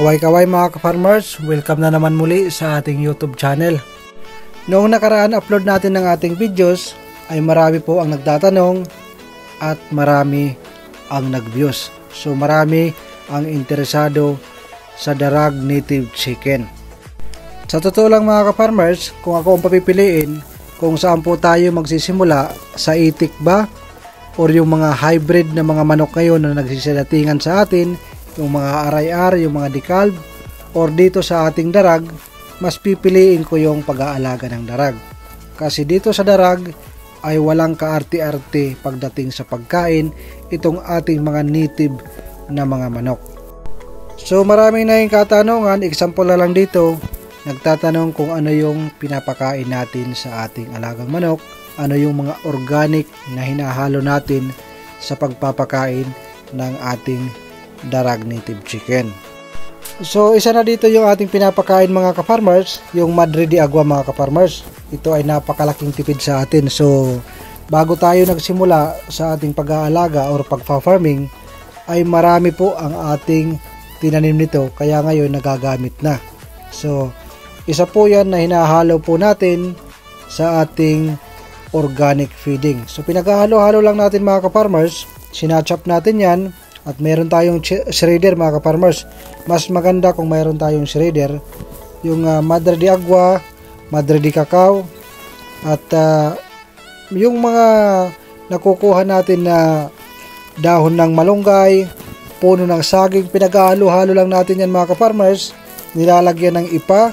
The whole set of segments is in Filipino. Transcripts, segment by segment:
Kaway-kaway mga ka-farmers, welcome na naman muli sa ating YouTube channel. Noong nakaraan upload natin ng ating videos ay marami po ang nagtatanong at marami ang nag-views. So marami ang interesado sa Darag Native Chicken. Sa totoo lang mga ka-farmers, kung ako ang papipiliin kung saan po tayo magsisimula, sa itik ba or yung mga hybrid na mga manok ngayon na nagsisidatingan sa atin, yung mga RIR, yung mga decalb, or dito sa ating darag, mas pipiliin ko yung pag-aalaga ng darag. Kasi dito sa darag ay walang kaarte-arte pagdating sa pagkain itong ating mga native na mga manok. So maraming na yung katanungan, example na lang dito, nagtatanong kung ano yung pinapakain natin sa ating alagang manok, ano yung mga organic na hinahalo natin sa pagpapakain ng ating Darag Native Chicken. So isa na dito yung ating pinapakain mga ka-farmers, yung Madre de Agua mga ka-farmers. Ito ay napakalaking tipid sa atin. So bago tayo nagsimula sa ating pag-aalaga or pagpa-farming ay marami po ang ating tinanim nito, kaya ngayon nagagamit na. So isa po yan na hinahalo po natin sa ating organic feeding. So pinaghahalo-halo lang natin mga ka-farmers, sinachop natin yan. At meron tayong shredder mga ka-farmers. Mas maganda kung mayroon tayong shredder. Yung Madre de Agua, Madre de Cacao, at yung mga nakukuha natin na dahon ng malunggay, puno ng saging, pinaghahalo-halo lang natin yan mga ka-farmers. Nilalagyan ng ipa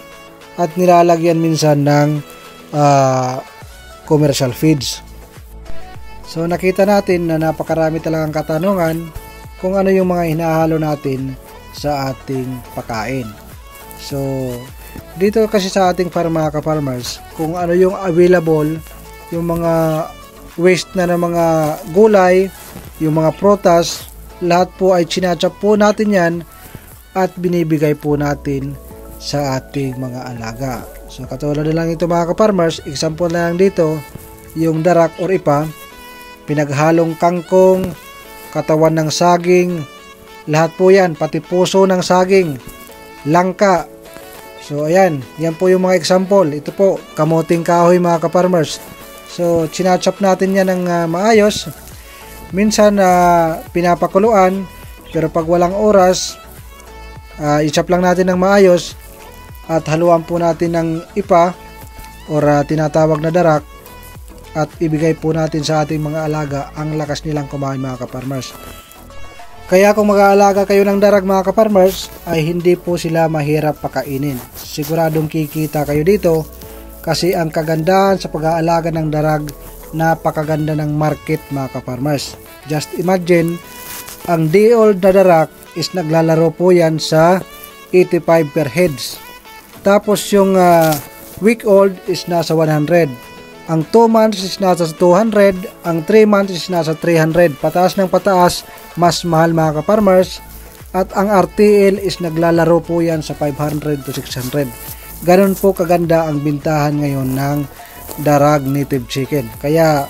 at nilalagyan minsan ng commercial feeds. So nakita natin na napakarami talagang katanungan kung ano yung mga hinahalo natin sa ating pagkain. So dito kasi sa ating farm mga ka-farmers, kung ano yung available, yung mga waste na ng mga gulay, yung mga prutas, lahat po ay chinachop po natin yan at binibigay po natin sa ating mga alaga. So katulad na lang ito mga ka-farmers, example na lang dito, yung darak or ipa, pinaghalong kangkong, katawan ng saging, lahat po yan, pati puso ng saging, langka. So ayan, yan po yung mga example. Ito po, kamuting kahoy mga ka-farmers. So chinachop natin yan ng maayos. Minsan pinapakuluan, pero pag walang oras, i-chop lang natin ng maayos at haluan po natin ng ipa or tinatawag na darak at ibigay po natin sa ating mga alaga. Ang lakas nilang kumain mga ka-farmers. Kaya kung mag-aalaga kayo ng darag mga ka-farmers ay hindi po sila mahirap pakainin. Siguradong kikita kayo dito kasi ang kagandahan sa pag-aalaga ng darag, napakaganda ng market mga ka-farmers. Just imagine, ang day-old na darak is naglalaro po yan sa 85 per heads. Tapos yung week-old is nasa 100. Ang 2 months is nasa 200, ang 3 months is nasa 300. Pataas ng pataas, mas mahal mga ka-farmers. At ang RTL is naglalaro po yan sa 500 to 600. Ganon po kaganda ang bintahan ngayon ng Darag Native Chicken. Kaya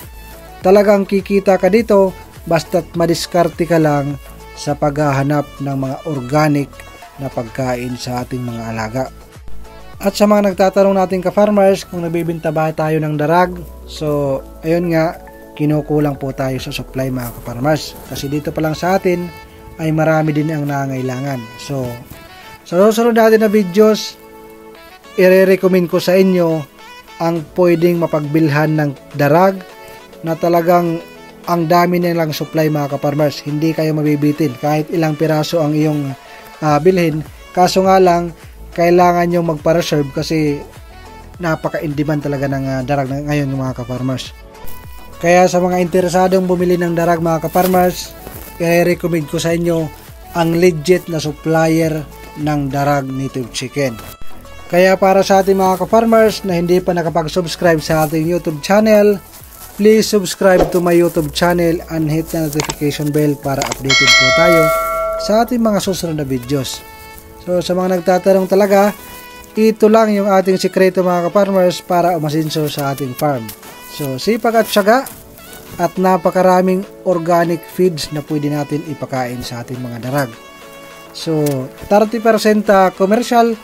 talagang kikita ka dito basta't madiskarte ka lang sa paghahanap ng mga organic na pagkain sa ating mga alaga. At sa mga nagtatanong natin ka-farmers kung nagbibenta ba tayo ng darag, so ayun nga, kinukulang po tayo sa supply mga ka-farmers. Kasi dito pa lang sa atin ay marami din ang nangailangan. So sa susunod natin na videos, i-recommend ko sa inyo ang pwedeng mapagbilhan ng darag na talagang ang dami nilang supply mga ka-farmers. Hindi kayo mabibitin kahit ilang piraso ang iyong bilhin. Kaso nga lang, kailangan nyo magpa-reserve kasi napaka-in-demand talaga ng darag ngayon mga ka-farmers. Kaya sa mga interesadong bumili ng darag mga ka-farmers, i-recommend ko sa inyo ang legit na supplier ng Darag Native Chicken. Kaya para sa ating mga ka-farmers na hindi pa nakapag-subscribe sa ating YouTube channel, please subscribe to my YouTube channel and hit the notification bell para updated po tayo sa ating mga susunod na videos. So sa mga nagtatanong talaga, ito lang yung ating sikreto mga ka-farmers para umasinso sa ating farm. So sipag at tiyaga at napakaraming organic feeds na pwede natin ipakain sa ating mga darag. So, 30% commercial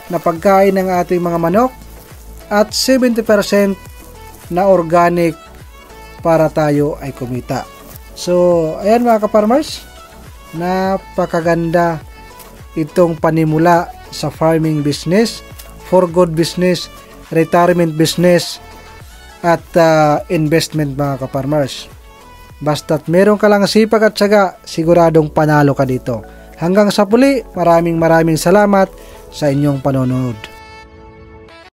na pagkain ng ating mga manok at 70% na organic para tayo ay kumita. So, ayan mga ka-farmers, napakaganda itong panimula sa farming business, for good business, retirement business, at investment mga ka-farmers. Basta't meron ka lang sipag at tiyaga, siguradong panalo ka dito. Hanggang sa puli, maraming salamat sa inyong panonood.